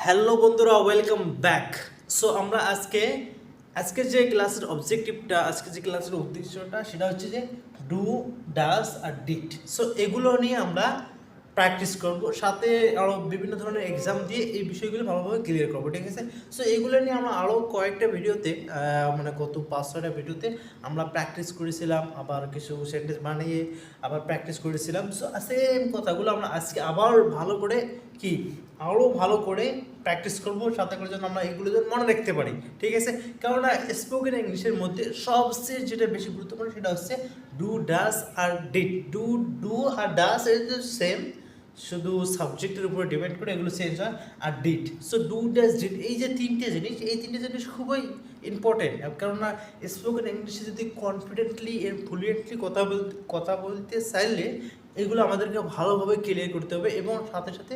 Hello বন্ধুরা, welcome back. So আমরা আজকে যে ক্লাসের অবজেক্টিভটা, আজকে যে ক্লাসের উদ্দেশ্যটা, সেটা হচ্ছে যে ডু, ডাস আর ডিড। সো এগুলো নিয়ে আমরা প্র্যাকটিস করব, সাথে আরও বিভিন্ন ধরনের এক্সাম দিয়ে এই বিষয়গুলো ভালোভাবে ক্লিয়ার করবো, ঠিক আছে? সো এগুলো নিয়ে আমরা আরও কয়েকটা ভিডিওতে মানে গত 5-6টা ভিডিওতে আমরা প্র্যাকটিস করেছিলাম, আবার কিছু সেন্টেন্স বানিয়ে আবার প্র্যাকটিস করেছিলাম। সো সেম কথাগুলো আমরা আজকে আবার ভালো করে আরও ভালো করে প্র্যাকটিস করবো, সাথে করে যেন আমরা এগুলো যেন মনে রাখতে পারি, ঠিক আছে? কেননা স্পোকেন ইংলিশের মধ্যে সবচেয়ে যেটা বেশি গুরুত্বপূর্ণ সেটা হচ্ছে ডু, ডাস আর ডিড। ডু আর ডাস ইজ সেম, শুধু সাবজেক্টের উপরে ডিপেন্ড করে এগুলো চেঞ্জ হয়। আর did, so do, does, did, এই যে তিনটে জিনিস খুবই ইম্পর্টেন্ট। কেননা স্পোকেন ইংলিশে যদি কনফিডেন্টলি ফ্লুয়েন্টলি কথা বলতে চাইলে এগুলো আমাদেরকে ভালোভাবে ক্লিয়ার করতে হবে এবং সাথে সাথে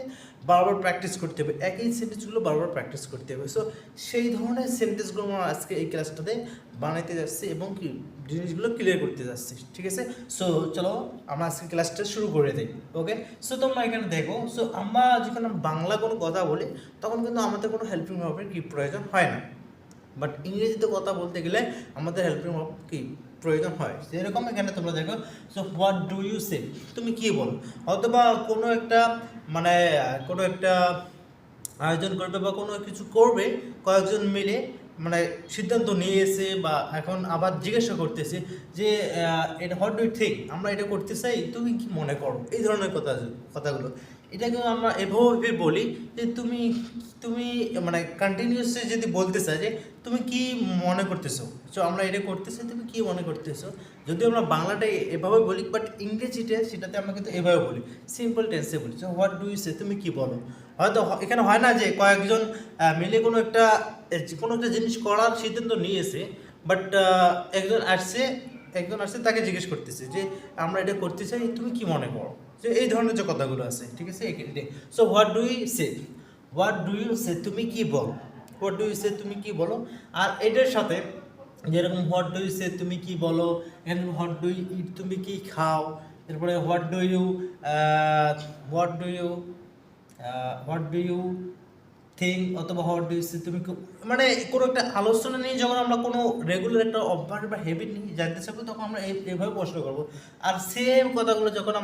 বারবার প্র্যাকটিস করতে হবে, একই সেন্টেন্সগুলো বারবার প্র্যাকটিস করতে হবে। সো সেই ধরনের সেন্টেন্সগুলো আমরা আজকে এই ক্লাসটাতে বানাইতে যাচ্ছি এবং জিনিসগুলো ক্লিয়ার করতে যাচ্ছি, ঠিক আছে? সো চলো আমরা আজকে ক্লাসটা শুরু করে দিই। ওকে, সো তোমরা এখানে দেখো। সো আমরা যখন বাংলা কোনো কথা বলি তখন কিন্তু আমাদের কোনো হেল্পিং ভার্বের প্রয়োজন হয় না, বাট ইংরেজিতে কথা বলতে গেলে আমাদের হেল্পিং ভার্ব প্রয়োজন হয়। যেরকম এখানে তোমরা দেখো, so what do you say, তুমি কি বলো? অথবা কোনো একটা মানে কোনো একটা আয়োজন করবে বা কোনো কিছু করবে, কয়েকজন মিলে মানে সিদ্ধান্ত নিয়েছে বা এখন আবার জিজ্ঞাসা করতেছে যে এটা হোয়াট ডু ইউ থিঙ্ক, আমরা এটা করতে চাই, তুমি কি মনে করো? এই ধরনের কথাগুলো এটাকে আমরা এভাবে বলি যে তুমি তুমি মানে কন্টিনিউসলি যদি বলতে চাই যে তুমি কি মনে করতেছো, সো আমরা এটা করতেছি, তুমি কি মনে করতেছো। যদি আমরা বাংলাটা এভাবে বলি, বাট ইংরেজিতে সেটাতে আমরা কিন্তু এভাবে বলি, সিম্পল টেন্সে বলি। So what do you say, তুমি কি বলো। হয়তো এখানে হয় না যে কয়েকজন মিলে কোনো একটা জিনিস করার সিদ্ধান্ত নিয়েছে, বাট একজন আসছে তাকে জিজ্ঞেস করতেছে যে আমরা এটা করতে চাই, তুমি কি মনে করো। যে এই ধরনের যে কথাগুলো আছে, ঠিক আছে? So what do you say, তুমি কি বলো। হোয়াট ডু ইউ সে, তুমি কি বলো। আর এটার সাথে যেরকম হোয়াট ডু ইউ সে, তুমি কি বলো, এরকম হোয়াট ডু ইউ ইট, তুমি কি খাও। এরপরে what do you what do you what do you think, অথবা হোয়াট ডু ইউ সে, তুমি মানে কোনো একটা আলোচনা নিয়ে যখন আমরা কোনো রেগুলার একটা অভ্যাস বা হ্যাবিট নিয়ে জানতে চাইবো, তখন আমরা এইভাবে প্রশ্ন করবো। আর সেম কথাগুলো যখন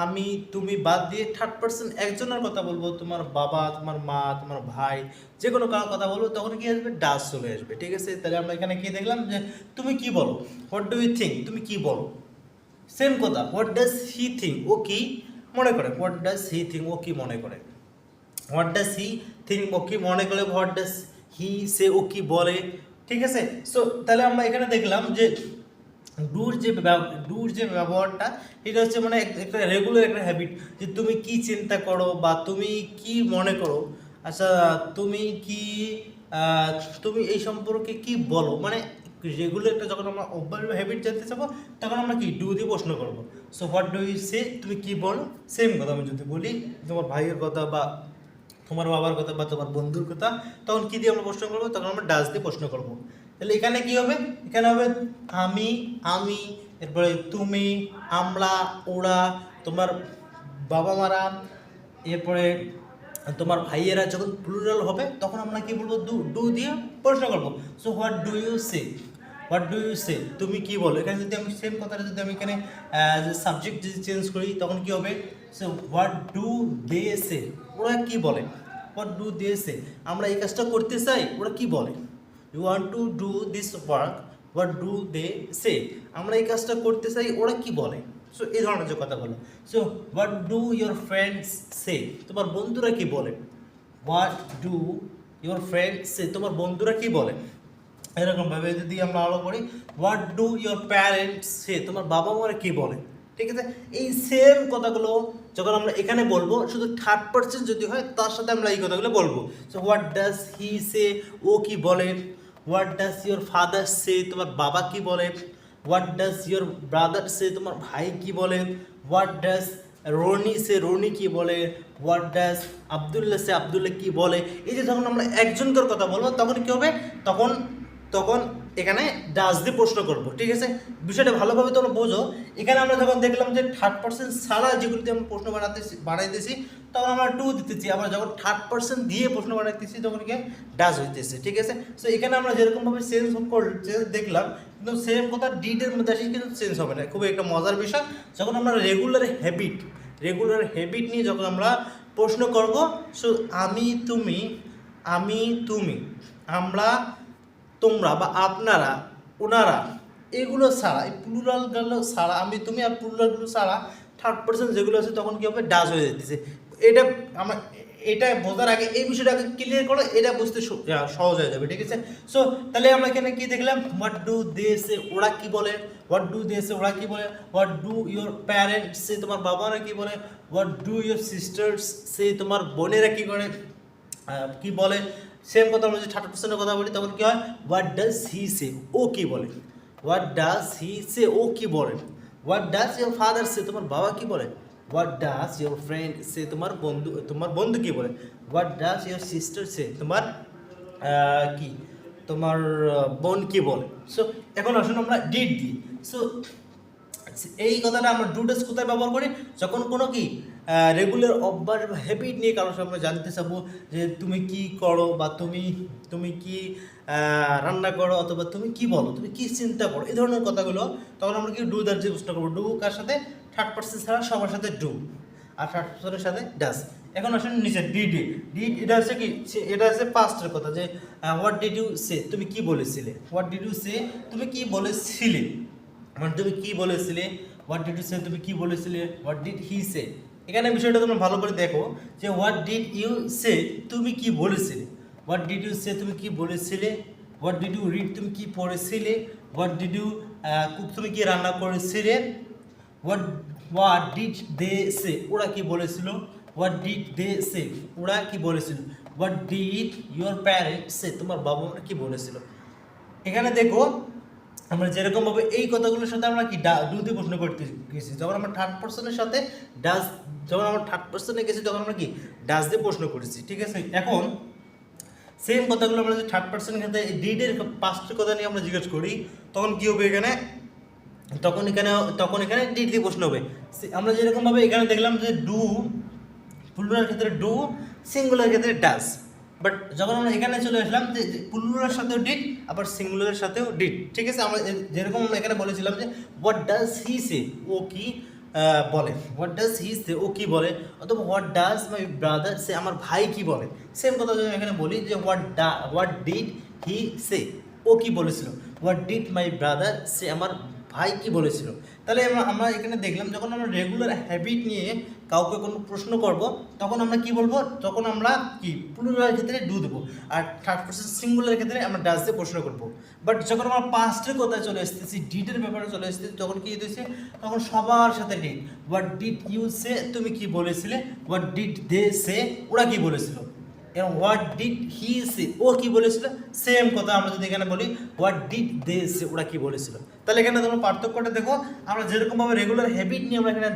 আমি তুমি বাদ দিয়ে থার্ড পার্সন একজনের কথা বলবো, তোমার বাবা, তোমার মা, তোমার ভাই, যে কোনো কারোর কথা বলবো, তখন কি আসবে? ডাস চলে আসবে, ঠিক আছে? তাহলে আমরা এখানে কি দেখলাম যে তুমি কি বলো, হোয়াট ডু ইউ থিঙ্ক, তুমি কি বলো। সেম কথা, হোয়াট ডাজ হি থিঙ্ক, ও কি মনে করে। হোয়াট ডাজ হি থিঙ্ক, ও কি মনে করে। হোয়াট ডাজ হি থিঙ্ক, ও কি মনে করে। হোয়াট ডাজ হি সে, ও কি বলে, ঠিক আছে? সো তাহলে আমরা এখানে দেখলাম যে ডুর যে ব্যবহারটা, এটা হচ্ছে মানে একটা রেগুলার একটা হ্যাবিট, যে তুমি কি চিন্তা করো বা তুমি কি মনে করো। আচ্ছা, তুমি কি তুমি এই সম্পর্কে কি বলো, মানে রেগুলার একটা যখন আমরা অভ্যাস বা হ্যাবিট জানতে চাবো, তখন আমরা কি ডু দিয়ে প্রশ্ন করবো। So what do you say, তুমি কি বলো। সেম কথা আমি যদি বলি তোমার ভাইয়ের কথা বা তোমার বাবার কথা বা তোমার বন্ধুর কথা, তখন কি দিয়ে আমরা প্রশ্ন করবো, তখন আমরা ডাস দিয়ে প্রশ্ন করবো। তাহলে এখানে কি হবে? এখানে হবে আমি, এরপরে তুমি, আমরা, ওরা, তোমার বাবা মারা, এরপরে তোমার ভাইয়েরা। যখন প্লুরাল হবে তখন আমরা কি বলবো? ডু দিয়ে প্রশ্ন করবো। So what do you say, what do you say, তুমি কি বলো। এখানে যদি আমি সেম কথাটা যদি আমি এখানে সাবজেক্ট যদি চেঞ্জ করি, তখন কি হবে? সো হোয়াট ডু দে সে, ওরা কি বলে। হোয়াট ডু দে সে, আমরা এই কাজটা করতে চাই, ওরা কি বলে। You want to do this work, what do they say, আমরা এই কাজটা করতে চাই, ওরা কি বলে। সো এই ধরনের যে কথা বলো। So what do your friends say, তোমার বন্ধুরা কি বলে। What do your friends say, তোমার বন্ধুরা কি বলে। এরকমভাবে যদি আমরা আলো করি, what do your parents say, তোমার বাবা মারা কি বলে, ঠিক আছে? এই সেম কথাগুলো যখন আমরা এখানে বলবো, শুধু থার্ড পার্সন যদি হয় তার সাথে আমরা এই কথাগুলো বলবো। সো হোয়াট ডাজ হি সে, ও কি বলে। হোয়াট ডাজ ইয়োর ফাদার সে, তোমার বাবা কি বলে। হোয়াট ডাজ ইয়োর ব্রাদার সে, তোমার ভাই কি বলে। হোয়াট ডাজ রনি সে, রনি কি বলে। হোয়াট ডাজ আবদুল্লাহ সে, আবদুল্লাহ কি বলে। এই যে যখন আমরা একজনকার কথা বলবো, তখন কি হবে? তখন এখানে ডাজ দিয়ে প্রশ্ন করব, ঠিক আছে? বিষয়টা ভালোভাবে তোমরা বোঝো। এখানে আমরা যখন দেখলাম যে থার্ড পার্সন ছাড়া যেগুলিতে আমরা প্রশ্ন বানাইতেছি তখন আমরা টু দিতেছি, আবার যখন থার্ড পার্সন দিয়ে প্রশ্ন বানাইতেছি তখন কি ডাজ হইতেছে, ঠিক আছে? সো এখানে আমরা যেরকমভাবে চেঞ্জ দেখলাম, কিন্তু সেম কথা ডিডের মধ্যে আসি কিন্তু চেঞ্জ হবে না। খুবই একটা মজার বিষয়, যখন আমরা রেগুলার হ্যাবিট নিয়ে যখন আমরা প্রশ্ন করব। সো আমি তুমি আমরা তোমরা বা আপনারা ওনারা এগুলো ছাড়া, এই প্লুরালগুলো ছাড়া, আমি তুমি আর প্লুরালগুলো ছাড়া থার্ড পার্সন যেগুলো আছে তখন কী হবে ডাজ হয়ে যেতেছে। এটা আমরা এটা বোঝার আগে এই বিষয়টাকে ক্লিয়ার করো, এটা বুঝতে সহজ হয়ে যাবে, ঠিক আছে? সো তাহলে আমরা এখানে কি দেখলাম, হোয়াট ডু দে সে, ওরা কি বলে, হোয়াট ডু দে সে, ওরা কি বলে, what do your parents say, তোমার বাবারা কি বলে, হোয়াট ডু ইউর সিস্টার্স সে, তোমার বোনেরা কি করে কি বলে। সেম কথা আমরা যদি থার্ড পার্সনের কথা বলি তখন কি হয়, হোয়াট ডাজ হি সে, ও কি বলে, হোয়াট ডাজ হি সে, ও কি বলে, হোয়াট ডাজ ইউর ফাদার সে, তোমার বাবা কি বলে, হোয়াট ডাজ ইউর ফ্রেন্ড সে, তোমার বন্ধু কি বলে, হোয়াট ডাজ ইউর সিস্টার সে, তোমার কি তোমার বোন কি বলে। সো এখন আসুন আমরা ডিড দিই। সো এই কথাটা আমরা ডু ডাজ কোথায় ব্যবহার করি, যখন কোনো কি রেগুলার অভ্যাস বা হ্যাবিট নিয়ে কারোর সঙ্গে জানতে চাবো যে তুমি কি করো, বা তুমি কি রান্না করো, অথবা তুমি কি বলো, তুমি কি চিন্তা করো, এই ধরনের কথাগুলো তখন আমরা কি ডু দ্যাট দিয়ে প্রশ্ন করবো। ডু কার সাথে, থার্ড পার্সন ছাড়া সবার সাথে ডু, আর থার্ড পার্সনের সাথে ডাজ। এখন আসলে নিচে ডিড এটা হচ্ছে কি, এটা হচ্ছে পাস্টের কথা, যে হোয়াট ডিড ইউ সে, তুমি কি বলেছিলে, হোয়াট ডিড ইউ সে, তুমি কি বলেছিলে, মানে তুমি কি বলেছিলে, হোয়াট ডিড ইউ সে, তুমি কি বলেছিলে, হোয়াট ডিড হি সে। এখানে বিষয়টা তোমরা ভালো করে দেখো যে হোয়াট ডিড ইউ সে, তুমি কি বলেছিলে, হোয়াট ডিড ইউ সে, তুমি কি বলেছিলে, হোয়াট ডিড ইউ রিড, তুমি কি পড়েছিলে, হোয়াট ডিড ইউ কুক, তুমি কি রান্না করেছিলে, হোয়াট ডিড দে সে, ওরা কি বলেছিল, হোয়াট ডিড দে সে, ওরা কি বলেছিল, what did your parents say, তোমার বাবা মারা কি বলেছিল। এখানে দেখো আমরা যেরকমভাবে এই কথাগুলোর সাথে আমরা কি ডু দিয়ে প্রশ্ন করতে গেছি, যখন আমরা থার্ড পার্সনের সাথে ডাজ, যখন আমরা থার্ড পার্সনে গেছি তখন আমরা কি ডাজ দিয়ে প্রশ্ন করেছি, ঠিক আছে? এখন সেম কথাগুলো আমরা যদি থার্ড পার্সনের ক্ষেত্রে এই ডিডের পাঁচটি কথা নিয়ে আমরা জিজ্ঞেস করি তখন কী হবে, তখন এখানে ডিড দিয়ে প্রশ্ন হবে। আমরা যেরকমভাবে এখানে দেখলাম যে ডু প্লুরাল ক্ষেত্রে ডু, সিঙ্গুলার ক্ষেত্রে ডাজ। বাট যখন আমরা এখানে চলে আসলাম যে প্লুরালের সাথেও ডিড, আবার সিঙ্গুলারের সাথেও ডিড, ঠিক আছে? আমরা যেরকম আমরা এখানে বলেছিলাম যে হোয়াট ডাজ হি সে, ও কি বলে, হোয়াট ডাজ হি সে, ও কি বলে, অথবা হোয়াট ডাজ মাই ব্রাদার সে, আমার ভাই কি বলে। সেম কথা যদি এখানে বলি যে হোয়াট ডিড হি সে, ও কি বলেছিল, হোয়াট ডিড মাই ব্রাদার সে, আমার ভাই কি বলেছিল। তাহলে আমরা এখানে দেখলাম যখন আমরা রেগুলার হ্যাবিট নিয়ে কাউকে কোনো প্রশ্ন করব তখন আমরা কি বলবো, তখন আমরা কি প্লুরালের ক্ষেত্রে ডু দেবো, আর থার্ড পার্সন সিঙ্গুলারের ক্ষেত্রে আমরা ডাজ দিয়ে প্রশ্ন করবো। বাট যখন আমরা পাস্টের কথায় চলে আসতেছি, ডিডের ব্যাপারে চলে আসতেছি, তখন কি দিয়েছে, তখন সবার সাথে did. What did you say, তুমি কি বলেছিলে, হোয়াট ডিড দে সে, ওরা কি বলেছিল, এবং হোয়াট ডিড হি সে, ও কি বলেছিল। সেম কথা আমরা যদি এখানে বলি হোয়াট ডিড দে সে, ওরা কি বলেছিল। তাহলে এখানে তোমরা পার্থক্যটা দেখো, আমরা যেরকমভাবে রেগুলার হ্যাবিট নিয়ে আমরা এখানে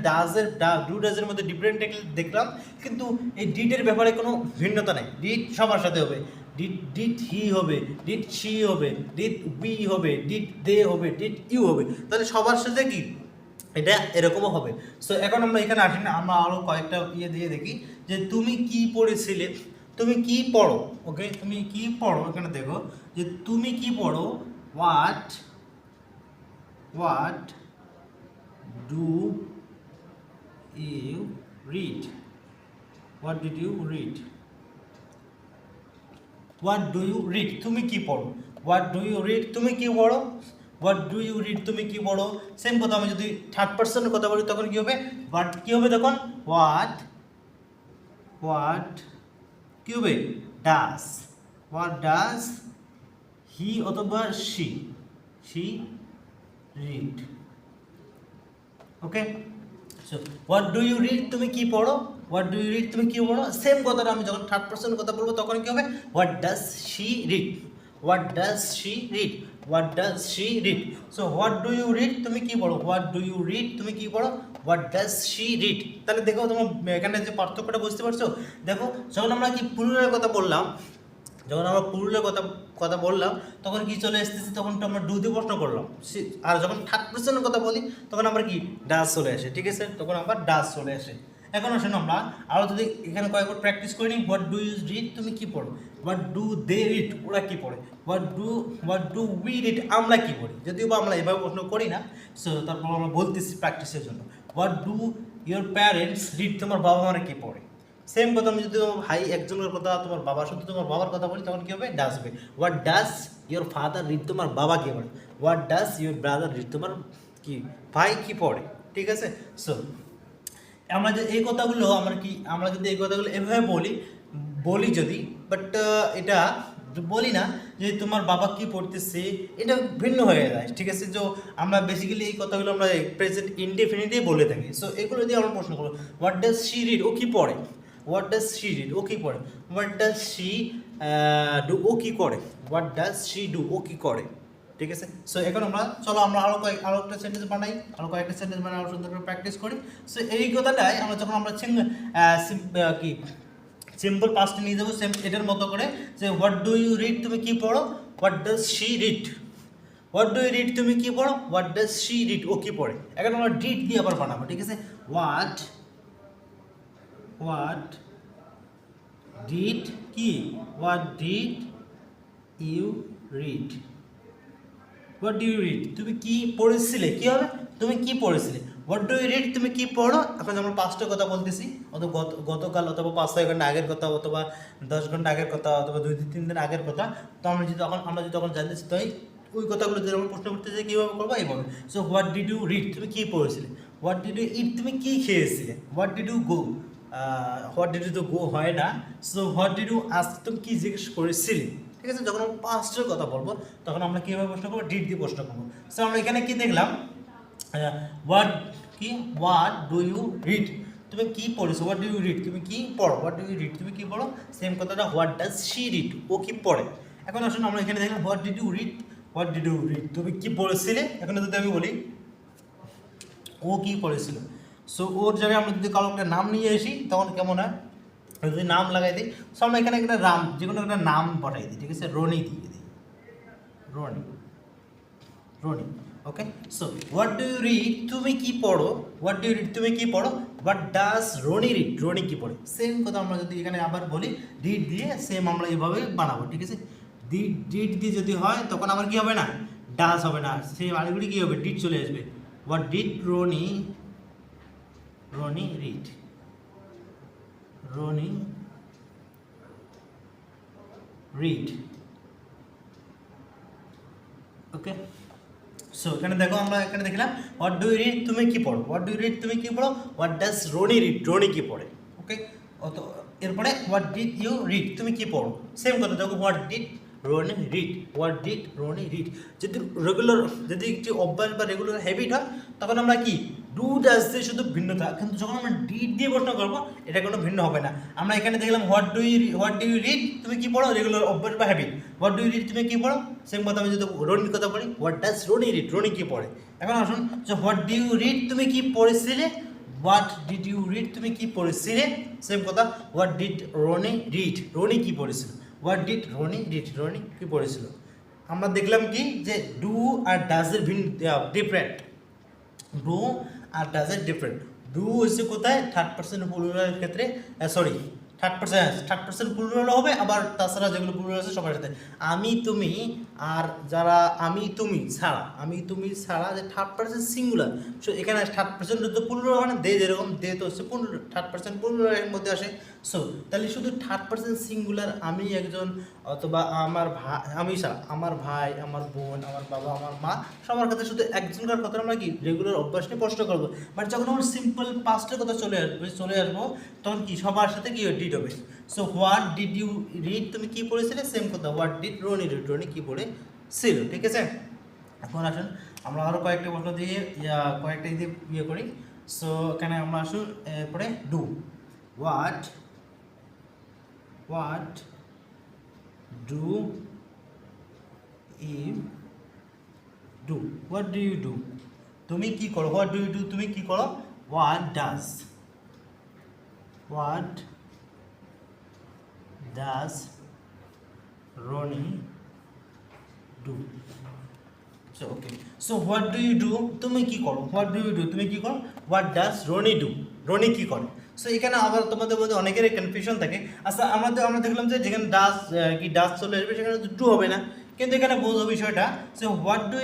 ডু ডাজের মধ্যে ডিফারেন্ট দেখলাম, কিন্তু এই ডিডের ব্যাপারে কোনো ভিন্নতা নেই। ডিড সবার সাথে হবে, ডিড হি হবে, ডিড শি হবে, ডিড উই হবে, ডিড দে হবে, ডিড ইউ হবে। তাহলে সবার সাথে কি এটা এরকমও হবে। সো এখন আমরা এখানে আসি না, আমরা আরও কয়েকটা দিয়ে দেখি যে তুমি কি পড়েছিলে, তুমি কি পড়ো, ওকে, তুমি কি পড়ো। এখানে দেখো যে তুমি কি পড়ো, what do you read, what did you read, what do you read, তুমি কি পড়ো, হোয়াট ডু ইউ রিড, তুমি কি পড়ো, হোয়াট ডু ইউ রিড, তুমি কি পড়ো। সেম কথা আমি যদি থার্ড পার্সনের কথা বলি তখন কি হবে, হোয়াট কি হবে, তখন হোয়াট কি হবে, ডাজ, হোয়াট ডাজ হি অথবা she read, okay. So what do you read, তুমি কি পড়ো, হোয়াট ডু ইউ রিড, তুমি কি পড়ো। সেম কথাটা আমি যখন থার্ড পার্সনের কথা বলবো তখন কি হবে, what does she read, what does she read, what does she read. So what do you read, তুমি কি পড়ো, হোয়াট ডু ইউ রিড, তুমি কি পড়ো, হোয়াট ডাজ শি রিড। তাহলে দেখো তোমরা এখানে যে পার্থক্যটা বুঝতে পারছো। দেখো যখন আমরা কি প্লুরালের কথা বললাম, যখন আমরা প্লুরালের কথা কথা বললাম তখন কি চলে আসতেছি, তখন তো আমরা ডু দিয়ে প্রশ্ন করলাম। আর যখন থার্ড পার্সনের কথা বলি তখন আমরা কি ডাজ চলে আসে, ঠিক আছে, তখন আবার ডাজ চলে আসে। এখন আসুন আমরা আরও যদি এখানে কয়েকবার প্র্যাকটিস করে নিই। হোয়াট ডু ইউ রিড, তুমি কি পড়ো? হোয়াট ডু দে রিড, ওরা কি পড়ে? হোয়াট ডু উই রিড, আমরা কি পড়ি? যদিও বা আমরা এভাবে প্রশ্ন করি না, সো তারপর আমরা বলতেছি প্র্যাকটিসের জন্য। What do your parents read, তোমার বাবা মারা কি পড়ে? সেম কথা আমি যদি তোমার ভাই একজনের কথা, তোমার বাবা শুধু তোমার বাবার কথা বলি তখন কী হবে? ডাস হবে। What does your father read, তোমার বাবা কী পড়ে? What does your brother read, তোমার কি ভাই কি পড়ে? ঠিক আছে। সো আমরা যে এই কথাগুলো আমরা যদি এই কথাগুলো এভাবে বলি যদি, বাট এটা বলি না যে তোমার বাবা কি পড়তেছে, এটা ভিন্ন হয়ে যায়, ঠিক আছে। যে আমরা বেসিক্যালি এই কথাগুলো আমরা প্রেজেন্ট ইনডেফিনিটেই বলে থাকি। সো এগুলো দিয়ে আমরা প্রশ্ন করবো, হোয়াট ডাজ শি রিড, ও কি পড়ে? হোয়াট ডাজ শি রিড, ও কি পড়ে? হোয়াট ডাজ শি ডু, ও কি করে? হোয়াট ডাজ শি ডু, ও কি করে? ঠিক আছে। সো এখন চলো আমরা আরো একটা সেন্টেন্স বানাই, কয়েকটা সেন্টেন্স বানাই, আরো সুন্দর করে প্র্যাকটিস করি। সো এই কথাটাই যখন আমরা কি সিম্পল পাস্টে নিয়ে যাবো, সেম এটার মতো করে, যে হোয়াট ডু ইউ রিড, তুমি কি পড়ো? What does she read, what do you read, তুমি কি পড়ো? হোয়াট ডাজ শি রিড, ও কি পড়ে? এখন আমরা ডিড দিয়ে আবার বানাবো, ঠিক আছে। হোয়াট ডিড কি, what did you read, what do you read, তুমি কি পড়েছিলে? কি হবে? তুমি কি পড়েছিলে। হোয়াট ডু ইউ রিড, তুমি কি পড়ো? এখন আমরা পাঁচটা কথা বলতেছি, অথবা গতকাল অথবা 5-6 ঘন্টা আগের কথা, অথবা 10 ঘন্টা আগের কথা, অথবা 2-3 দিন আগের কথা। তো আমরা যদি তখন জানতেছি, তাই ওই কথাগুলো যদি আমরা প্রশ্ন করতে চাই কীভাবে করবো? এইভাবে। So what did you read, তুমি কি পড়েছিলে। হোয়াট ডিড ইউ ইট, তুমি কি খেয়েছিলে। What did you go, what did you তো গো হয় না। So what did you ask, তুমি কি জিজ্ঞেস করেছিলে। ঠিক আছে। যখন আমরা পাস্টের কথা বলবো তখন আমরা কীভাবে প্রশ্ন করবো? ডিড দিয়ে প্রশ্ন করবো। সো আমরা এখানে কি দেখলাম? হোয়াট ডু ইউ রিড, তুমি কি পড়েছো। হোয়াট ডু ইউ রিড, তুমি কি পড়ো। হোয়াট ডু ইউ রিড, তুমি কি পড়ো। সেম কথাটা, হোয়াট ডাজ শি রিড, ও কি পড়ে। এখন আসুন আমরা এখানে দেখলাম হোয়াট ডিড ইউ রিড, তুমি কি পড়েছিলে। এখন যদি আমি বলি ও কি পড়েছিল, সো ওর জায়গায় আমরা যদি কারো একটা নাম নিয়ে আসি তখন কেমন হয়? যদি নাম লাগাই দিই, সো আমরা এখানে একটা যে কোনো একটা নাম বসাই দিই, ঠিক আছে। রনি দিয়ে দিই, Rony. Okay. So what do you read, তুমি কি পড়ো। হোয়াট ডু ইউ রিড, তুমি কি পড়ো। What does Roni read, Roni কি পড়ে। সেম কথা আমরা যদি এখানে আবার বলি ডিড দিয়ে, সেম আমরা এভাবে বানাবো, ঠিক আছে। ডিড দিয়ে যদি হয় তখন আবার কি হবে না? ডাজ হবে না, সেই আরেকগুলি কি হবে? ডিড চলে আসবে। What did Roni read, Roni read. Okay. So এখানে দেখো, আমরা এখানে দেখলাম হোয়াট ডু ইউ রিড, তুমি কি পড়ো। হোয়াট ডু ইউ রিড, তুমি কি পড়ো। What does Roni read, Roni কি পড়ে। ওকে। অত এরপরে হোয়াট ডিড ইউ রিড, তুমি কি পড়ো। সেম কথা দেখো, হোয়াট ডিড রনি রিড, যদি একটি অভ্যাস বা রেগুলার হ্যাবিট হয় তখন আমরা কি ডু ডাজ দিয়ে শুধু ভিন্নতা, কিন্তু যখন আমরা ডিড দিয়ে প্রশ্ন করবো এটা কোনো ভিন্ন হবে না। আমরা এখানে দেখলাম হোয়াট ডু ইউ রিড, তুমি কি পড়ো, রেগুলার অভ্যাস বা habit. What do you read, তুমি কি পড়ো। সেম কথা আমি যদি রনির কথা বলি, what does Roni read, Roni কি পড়ে। এখন আসুন যে হোয়াট ডু ইউ রিড, তুমি কি পড়েছিলে। হোয়াট ডিড ইউ রিড, তুমি কি পড়েছিলে। সেম কথা, what did Roni read, Roni কি পড়েছিল। What did Roni read, Roni কি পড়েছিল। আমরা দেখলাম কি যে ডু আর ডাজের ডিফারেন্ট, ডু আর ডাজের ডিফারেন্ট। ডু হচ্ছে কোথায়? থার্ড পার্সন প্লুরালের ক্ষেত্রে, থার্ড পার্সন প্লুরাল হবে, আবার তাছাড়া যেগুলো প্লুরাল আছে সবার সাথে। আমি তুমি আর যারা আমি তুমি ছাড়া যে থার্ড পার্সন সিঙ্গুলার। সো এখানে থার্ড পার্সন তো প্লুরাল হয় না, দে যেরকম, দে তো হচ্ছে থার্ড পার্সন প্লুরালের মধ্যে আসে। সো তাহলে শুধু থার্ড পার্সন সিঙ্গুলার, আমি একজন, অথবা আমার ভাই, আমি ছাড়া আমার ভাই, আমার বোন, আমার বাবা, আমার মা, সবার কাছে শুধু একজনকার কথা আমরা কি রেগুলার অভ্যাস নিয়ে প্রশ্ন করবো। বাট যখন আমরা সিম্পল পাস্টের কথা চলে আসবো তখন কি সবার সাথে কি ডিড হবে। So what did you read, তুমি কি পড়েছিলে। সেম কথা, what did Roni read, Roni কি পড়েছিল। ঠিক আছে। এখন আসুন আমরা আরও কয়েকটা প্রশ্ন দিয়ে কয়েকটা ইয়ে করি। সো এখানে আমরা আসুন এরপরে do. What do you do, what do you do, তুমি কি করো। হোয়াট ডু ইউ ডু, তুমি কি করো। What does Roni do. So okay, so what do you do, তুমি কি করো, হোয়াট ডু ইউ ডু তুমি কি করো, what does Roni do, Roni কি করে। সো এখানে আবার তোমাদের মধ্যে অনেকেরই কনফিউশন থাকে। আচ্ছা আমরা দেখলাম যে যেখানে ডাজ কি ডাজ চলে আসবে সেখানে ডু হবে না, কিন্তু এখানে বোঝো বিষয়টা। So what do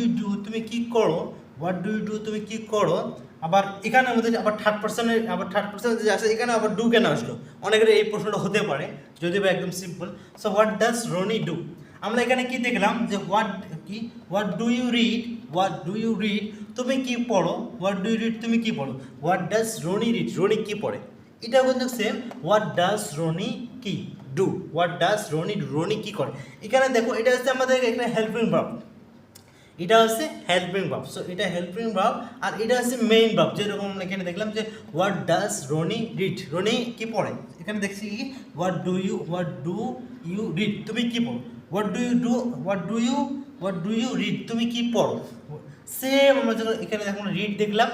you do তুমি কি করো, হোয়াট ডু ইউ ডু তুমি কি করো। আবার এখানে আমাদের আবার থার্ড পার্সেন্ট যে আছে এখানে আবার ডু কেন আসলো, অনেকের এই প্রশ্নটা হতে পারে, যদি বা একদম simple. So what does Roni do, আমরা এখানে কি দেখলাম যে what do you read, what do you read তুমি কি পড়ো, হোয়াট ডু ইউ রিড তুমি কি পড়ো, what does Roni read Roni কি পড়ে। এটা কিন্তু সেম, হোয়াট ডাজ রনি কি do, what does Roni do Roni কি করে। এখানে দেখো এটা হচ্ছে আমাদের এখানে হেল্পিং ভার্ব, এটা হচ্ছে হেল্পিং ভার্ব। সো এটা হেল্পিং ভার্ব আর এটা হচ্ছে মেইন ভার্ব। যেরকম এখানে দেখলাম যে what does Roni read, Roni কি পড়ে। এখানে দেখছি কি হোয়াট ডু ইউ রিড তুমি কি পড়ো, হোয়াট ডু ইউ রিড তুমি কি পড়ো। সেম আমরা যখন এখানে এখন রিড দেখলাম,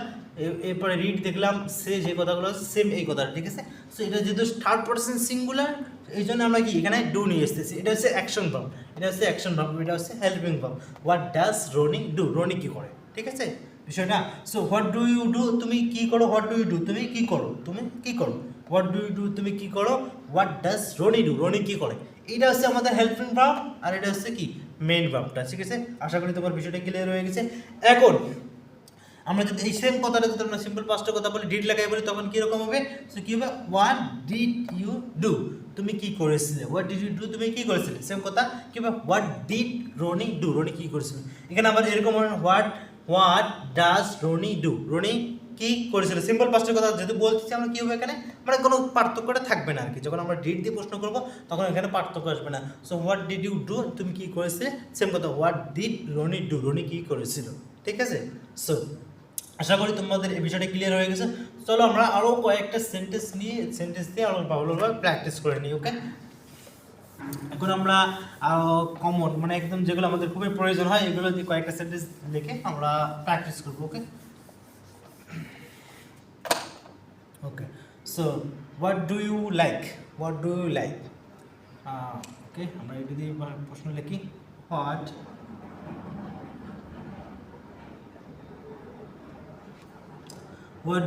এরপরে রিড দেখলাম, সে যে কথাগুলো আছে সেম এই কথাটা, ঠিক আছে। সো এটা যেহেতু থার্ড পারসন সিঙ্গুলার, এই জন্য আমরা কি এখানে ডু নিয়ে এসেছি। এটা হচ্ছে অ্যাকশন ভার্ব, এটা হচ্ছে অ্যাকশন ভার্ব, এটা হচ্ছে helping verb. What does Roni do, Roni কি করে, ঠিক আছে বিষয়টা। So what do you do তুমি কি করো, হোয়াট ডু ইউ ডু তুমি কি করো, তুমি কি করো, হোয়াট ডু ইউ ডু তুমি কি করো, what does Roni do Roni কি করে। এটা হচ্ছে আমাদের হেল্পিং ভার্ব আর এটা হচ্ছে কি মেইন ভার্বটা, ঠিক আছে। আশা করি তোমার বিষয়টা ক্লিয়ার হয়ে গেছে। এখন আমরা যদি এই সেম কথাটা যদি আমরা সিম্পল পাঁচটা কথা বলি, ডিড লাগাই বলি, তখন কীরকম হবে। সো কী হবে, হোয়াট ডিড ইউ ডু তুমি কি করেছিলে, হোয়াট ডিড ইউ ডু তুমি কি করেছিলে। সেম কথা কী হবে, what did Roni do Roni কি করেছিল। এখানে আবার এরকম what does Roni do Roni কি করেছিল। সিম্পল পাঁচটা কথা যেহেতু বলতেছি আমরা, কী হবে এখানে মানে কোনো পার্থক্যটা থাকবে না আর কি। যখন আমরা ডিড দিয়ে প্রশ্ন করবো তখন এখানে পার্থক্য আসবে না। So what did you do তুমি কি করেছিলে, সেম কথা what did Roni do Roni কি করেছিল, ঠিক আছে। সো আশা করি তোমাদের এই বিষয়টা ক্লিয়ার হয়ে গেছে। চলো আমরা আরও কয়েকটা সেন্টেন্স দিয়ে আরও ভালোভাবে প্র্যাকটিস করে নিই, ওকে। এখন আমরা কমন মানে একদম যেগুলো আমাদের খুবই প্রয়োজন হয় এগুলো দিয়ে কয়েকটা সেন্টেন্স লিখে আমরা প্র্যাকটিস করবো, okay. Okay, so what do you like, what do you like, okay আমরা এটা দিয়ে প্রশ্ন লিখি। What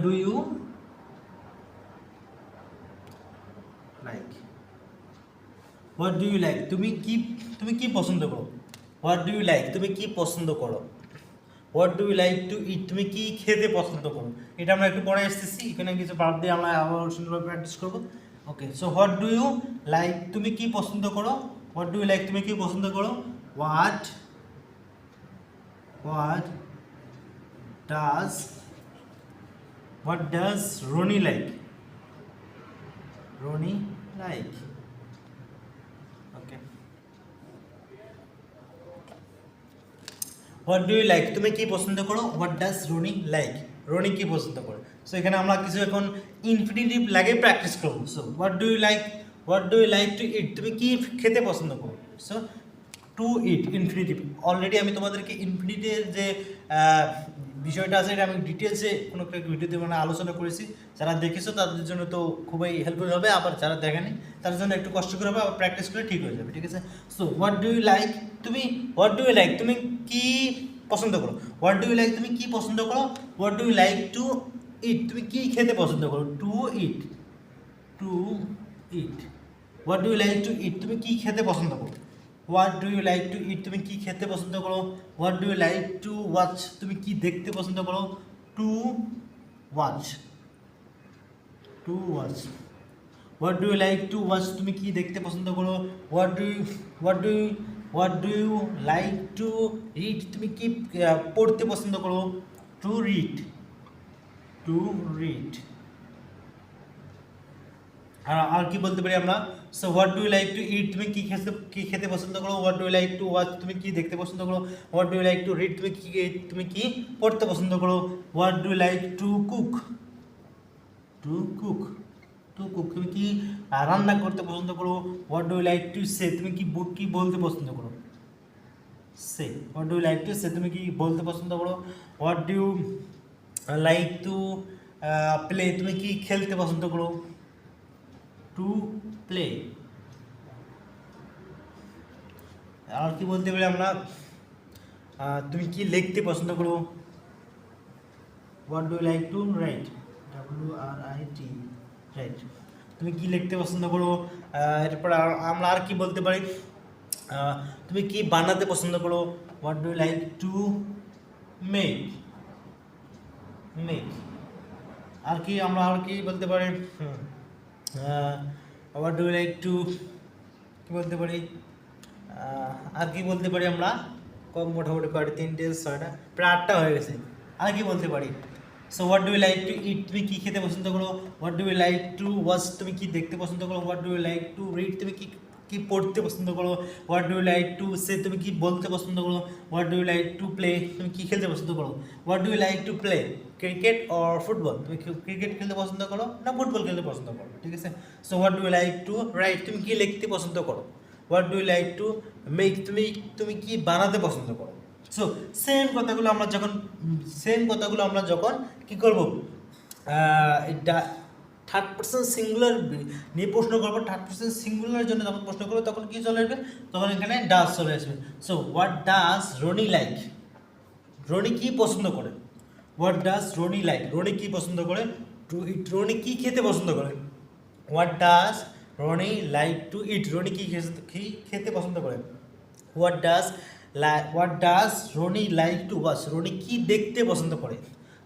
do you like, what do you like তুমি কি পছন্দ করো, what do you like তুমি কি পছন্দ করো, what do you like to eat তুমি কি খেতে পছন্দ করো। এটা আমরা একটু পরে আসতেছি, এখানে কিছু ভার্ব দিয়ে আমরা আবার সুন্দরভাবে প্র্যাকটিস করব, okay. So what do you like তুমি কি পছন্দ করো, what do you like তুমি কি পছন্দ করো, what does Ronnie like, Ronnie like, okay. What do you like তুমি কি পছন্দ করো, what does Ronnie like Roni কি পছন্দ করে। সো এখানে আমরা কিছু এখন ইনফিনিটিভ লাগে প্র্যাকটিস করব। So what do you like to eat তুমি কি খেতে পছন্দ করো। সো টু ইট ইনফিনিটিভ, অলরেডি আমি তোমাদেরকে ইনফিনিটিভের যে বিষয়টা আছে এটা আমি ডিটেলসে কোনো একটা ভিডিওতে মানে আলোচনা করেছি। যারা দেখেছো তাদের জন্য তো খুবই হেল্পফুল হবে, আবার যারা দেখেনি তার জন্য একটু কষ্ট করে হবে, আবার প্র্যাকটিস করে ঠিক হয়ে যাবে, ঠিক আছে। So what do you like তুমি কি পছন্দ করো, হোয়াট ডু ইউ লাইক তুমি কি পছন্দ করো, what do you like to eat তুমি কি খেতে পছন্দ করো, to eat what do you like to eat তুমি কি খেতে পছন্দ করো, what do you like to eat তুমি কি খেতে পছন্দ করো, what do you like to watch তুমি কি দেখতে পছন্দ করো, to watch what do you like to watch তুমি কি দেখতে পছন্দ করো, what do you like to read তুমি কি পড়তে পছন্দ করো, টু রিড আর কি বলতে পারি আমরা। So what do you like to eat তুমি কি খেতে পছন্দ করো, what do you like to watch তুমি কি দেখতে পছন্দ করো, what do you like to read তুমি কি পড়তে পছন্দ করো, what do you like to cook তুমি কি রান্না করতে পছন্দ করো, what do you like to say তুমি কি বলতে পছন্দ করো, what do you like to say তুমি কি বলতে পছন্দ করো, what do you like to play তুমি কি খেলতে পছন্দ করো, টু প্লে আর কি বলতে পারি আমরা, তুমি কি লিখতে পছন্দ করো, what do you like to write, WRIT, write, তুমি কি লিখতে পছন্দ করো। এরপর আমরা আর কি বলতে পারি, তুমি কি বানাতে পছন্দ করো, what do you like to make, make. আর কি আমরা আর কি বলতে পারি, what do you like to, কি বলতে পারি, আর কি বলতে পারি আমরা, কম মোটামুটি কয়টা, 3টে 6টা, প্রায় 8টা হয়ে গেছে। আর কি বলতে পারি, so what do you like to eat, তুমি কি খেতে পছন্দ করো, what do you like to watch, তুমি কি দেখতে পছন্দ করো, what do you like to read, তুমি কি কি পড়তে পছন্দ করো, what do you like to say, তুমি কি বলতে পছন্দ করো, what do you like to play, তুমি কি খেলতে পছন্দ করো, what do you like to play, cricket or football, তুমি ক্রিকেট খেলতে পছন্দ করো না ফুটবল খেলতে পছন্দ করো, ঠিক আছে। So what do you like to write, তুমি কি লিখতে পছন্দ করো, what do you like to make, তুমি কি বানাতে পছন্দ করো। সো সেম কথাগুলো আমরা যখন কি করব, এটা থার্ড পার্সন সিঙ্গুলার নিয়ে প্রশ্ন করবো, থার্ড পার্সন সিঙ্গুলারের জন্য যখন প্রশ্ন করবো তখন কি চলে আসবে, তখন এখানে ডাজ চলে আসবে। So what does Roni like, Roni কি পছন্দ করে, what does Roni like, Roni কি পছন্দ করে টু ইট, রনি কি খেতে পছন্দ করে, what does Roni like to eat, Rony কি খেতে পছন্দ করে, what does Roni like to watch, Rony কি দেখতে পছন্দ করে।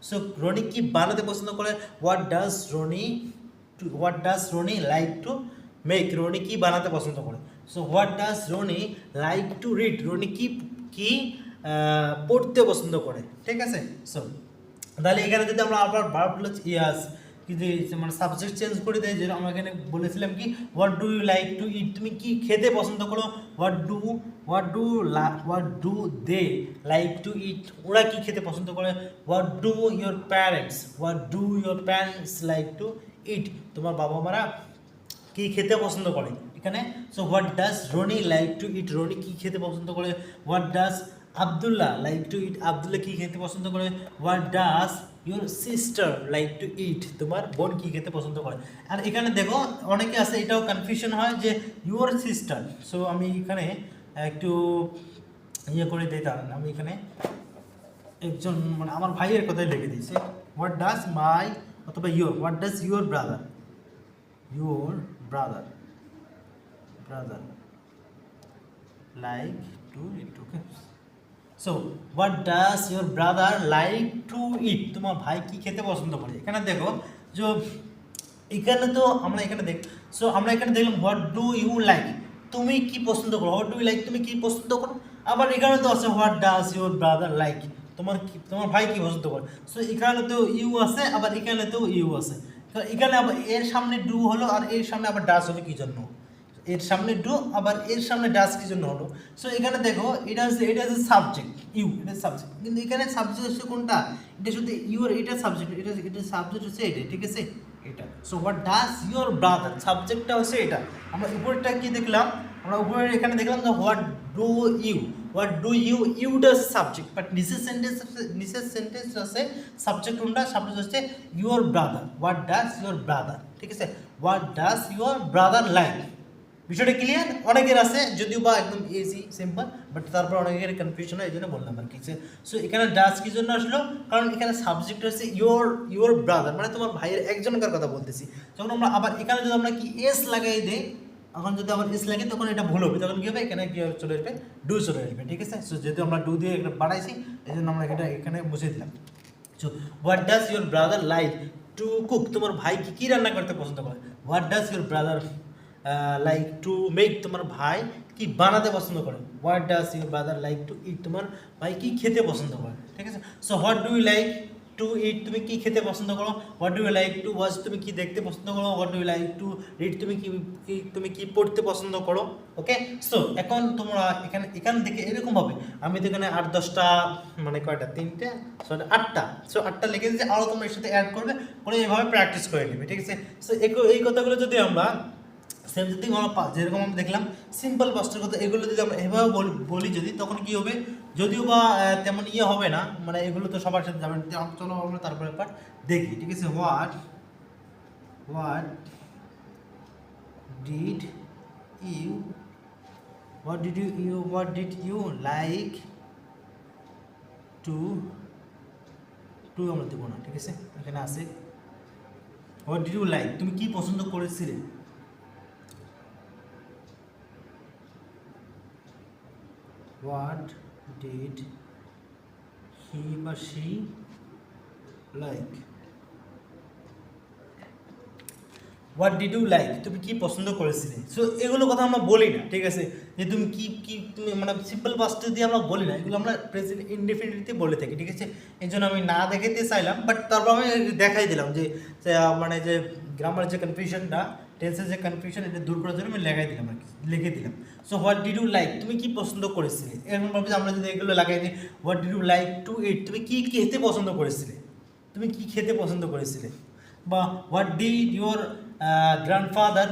সো রনি কি বানাতে পছন্দ করে, what does Roni like to make, Roni কি বানাতে পছন্দ করে। So what does Roni like to read, Roni কি পড়তে পছন্দ করে, ঠিক আছে। সো তাহলে এখানে যদি আমরা আবার ভার্বগুলো কিন্তু মানে সাবজেক্ট চেঞ্জ করে দেয়, যেটা আমরা এখানে বলেছিলাম কি what do you like to eat, তুমি কি খেতে পছন্দ করো, what do they like to eat, ওরা কি খেতে পছন্দ করে, what do your parents like to eat, তোমার বাবা মারা কি খেতে পছন্দ করে এখানে। So what does Roni like to eat, Rony কি খেতে পছন্দ করে, what does Abdullah like to eat, Abdullah কি খেতে পছন্দ করে, what does your sister like to eat, তোমার বোন কি খেতে পছন্দ করে। আর এখানে দেখো অনেকে আছে এটাও কনফিউশন হয় যে ইউর সিস্টার, সো আমি এখানে একটু করে দিতাম, আমি এখানে একজন মানে আমার ভাইয়ের কথাই লিখে দিয়েছি, হোয়াট ডাজ মাই অথবা what does your brother like to eat, okay. So what does your brother like to eat, তোমার ভাই কি খেতে পছন্দ করে। এখানে দেখো যে এখানে তো আমরা এখানে সো আমরা এখানে দেখলাম হোয়াট ডু ইউ লাইক, তুমি কি পছন্দ করো, হোয়াট ডু ইউ লাইক, তুমি কি পছন্দ করো। আবার এখানে তো আছে what does your brother like, তোমার ভাই কি পছন্দ করে। সো এখানে তো ইউ আছে, আবার এখানে তো ইউ আছে, এখানে আবার এর সামনে ডু হলো আর এর সামনে আবার ডাজ হলো কি জন্য, এর সামনে ডু আবার এর সামনে ডাজ কি জন্য হলো। সো এখানে দেখো এটা হচ্ছে সাবজেক্ট, এটা সাবজেক্ট, কিন্তু এখানে সাবজেক্ট হচ্ছে কোনটা, এটা শুধু ইউর, এটা সাবজেক্ট, এটা সাবজেক্ট হচ্ছে এটা, ঠিক আছে এটা। So what does your brother, সাবজেক্টটা হচ্ছে এটা। আমরা উপরেরটা কি দেখলাম, আমরা উপরে এখানে দেখলাম যে হোয়াট ডু ইউ, ইউটা হচ্ছে সাবজেক্ট, বাট নিচের সেন্টেন্স আছে সাবজেক্ট কোনটা, সাবজেক্ট হচ্ছে your brother, what does your brother, ঠিক আছে, what does your brother like. বিষয়টা ক্লিয়ার, অনেকের আছে যদিও বা একদম ইজি সিম্পল, বাট তারপর অনেকের কনফিউশন হয়, এই জন্য বললাম আর কি। সো এখানে ডাজ কি জন্য আসলো, কারণ এখানে সাবজেক্ট হচ্ছে ইউর ব্রাদার, মানে তোমার ভাইয়ের একজনকার কথা বলতেছি। যখন আমরা আবার এখানে যদি আমরা কি এস লাগাই দেই, এখন যদি আবার এস লাগে তখন এটা ভুল হবে, তখন কি হবে, এখানে কি চলে আসবে, ডু চলে আসবে, ঠিক আছে। সো যেহেতু আমরা ডু দিয়ে এটা বাড়াইছি, এই জন্য আমরা এটা এখানে বসে দিলাম। So what does your brother like to cook, তোমার ভাই কি রান্না করতে পছন্দ করে, what does your brother like to make, তোমার ভাই কি বানাতে পছন্দ করে, what does your brother like to eat, তোমার ভাই কি খেতে পছন্দ করে, ঠিক আছে। So what do you like to eat, তুমি কি খেতে পছন্দ করো, what do you like to watch, তুমি কি দেখতে পছন্দ করো, what do you like to read, তুমি কি পড়তে পছন্দ করো, ওকে। সো এখন তোমরা এখান থেকে এরকম হবে, আমি তো এখানে 8-10টা মানে কয়টা 3টে 6টা 8টা, সো 8টা লিখে দিয়েছি, আরও তোমরা এর সাথে অ্যাড করবে, করে এইভাবে প্র্যাকটিস করে নেবে, ঠিক আছে। সো এই কথাগুলো যদি আমরা সেম যদি আমরা যেরকম আমরা দেখলাম সিম্পল পাস্টের কথা, এগুলো যদি আমরা এভাবে বলি যদি, তখন কি হবে, যদিও বা তেমন হবে না, মানে এগুলো তো সবার সাথে যাবেন। চলো আমরা তারপরে একবার দেখি, ঠিক আছে। What did you what did you like to আমরা দেবো না, ঠিক আছে? এখানে আছে what did you like, তুমি কি পছন্দ করেছিলে? what did he বা she like, what did you like, তুমি কি পছন্দ করেছিলে। সো এগুলো কথা আমরা বলি না, ঠিক আছে? যে তুমি কি তুমি মানে সিম্পল পাস্ট দিয়ে আমরা বলি না, এগুলো আমরা প্রেজেন্ট ইনডেফিনিটলি বলে থাকি, ঠিক আছে? এই জন্য আমি না দেখাতে চাইলাম, বাট তারপর আমি দেখাই দিলাম যে মানে যে গ্রামার যে কনফিউশনটা, টেন্সের যে কনফিউশন, এটা দূর করার জন্য আমি লেখাই দিলাম আর কি, লিখে দিলাম। So what did you like, তুমি কি পছন্দ করেছিলে। এরকমভাবে আমরা যদি এগুলো লাগাই দিই, what did you like to eat, তুমি কি খেতে পছন্দ করেছিলে, তুমি কি খেতে পছন্দ করেছিলে। বা what did your grandfather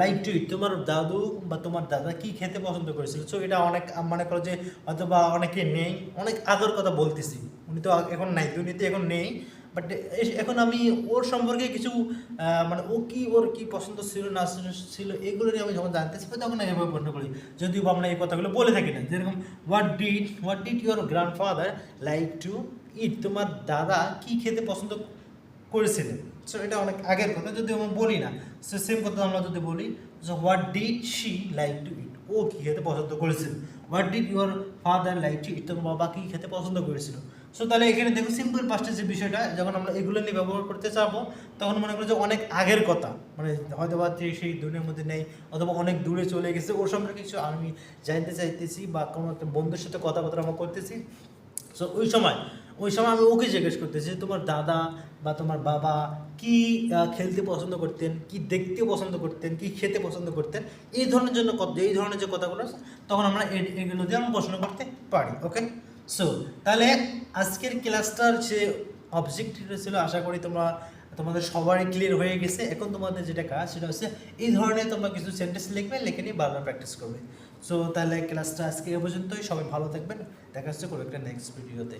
like to eat, তোমার দাদু বা তোমার দাদা কি খেতে পছন্দ করেছিল। সো এটা অনেক মনে করো যে অথবা অনেকে নেই, অনেক আগের কথা বলতেছি, উনি তো এখন নাই, দুনিয়াতে এখন নেই, বাট এখন আমি ওর সম্পর্কে কিছু মানে ওর কি পছন্দ ছিল না ছিল এগুলো নিয়ে আমি যখন জানতেছি তখন আমি এভাবে প্রশ্ন করি, যদিও আমরা এই কথাগুলো বলে থাকি না। যেরকম what did your grandfather like to eat, তোমার দাদা কি খেতে পছন্দ করেছিলেন। সো এটা অনেক আগের কথা, যদি আমরা বলি না। সো সেম কথা আমরা যদি বলি, so what did she like to eat, ও কী খেতে পছন্দ করেছিল। What did your father like to eat, তোমার বাবা কী খেতে পছন্দ করেছিল। সো তাহলে এখানে দেখো সিম্পল পাস্টের যে বিষয়টা, যখন আমরা এগুলো নিয়ে ব্যবহার করতে চাবো তখন মনে করি যে অনেক আগের কথা, মানে হয়তো বা সেই দুনিয়ার মধ্যে নেই অথবা অনেক দূরে চলে গেছে, ওর সম্পর্কে কিছু আমি জানতে চাইতেছি বা কোনো একটা বন্ধুর সাথে কথাবার্তা আমরা করতেছি। সো ওই সময় আমি ওকে জিজ্ঞেস করতেছি তোমার দাদা বা তোমার বাবা কি খেলতে পছন্দ করতেন, কি দেখতে পছন্দ করতেন, কি খেতে পছন্দ করতেন, এই ধরনের এই ধরনের যে কথাগুলো আছে তখন আমরা এগুলো দিয়ে আমরা প্রশ্ন করতে পারি। ওকে, সো তাহলে আজকের ক্লাসটার যে অবজেক্টিভটা ছিল আশা করি তোমাদের সবারই ক্লিয়ার হয়ে গেছে। এখন তোমাদের যেটা কাজ সেটা হচ্ছে এই ধরনের তোমরা কিছু সেন্টেন্স লিখবে, লিখে নিয়ে বারবার প্র্যাকটিস করবে। সো তাহলে ক্লাসটা আজকে এ পর্যন্তই, সবাই ভালো থাকবেন, দেখা হচ্ছে কোনো একটা নেক্সট ভিডিওতে।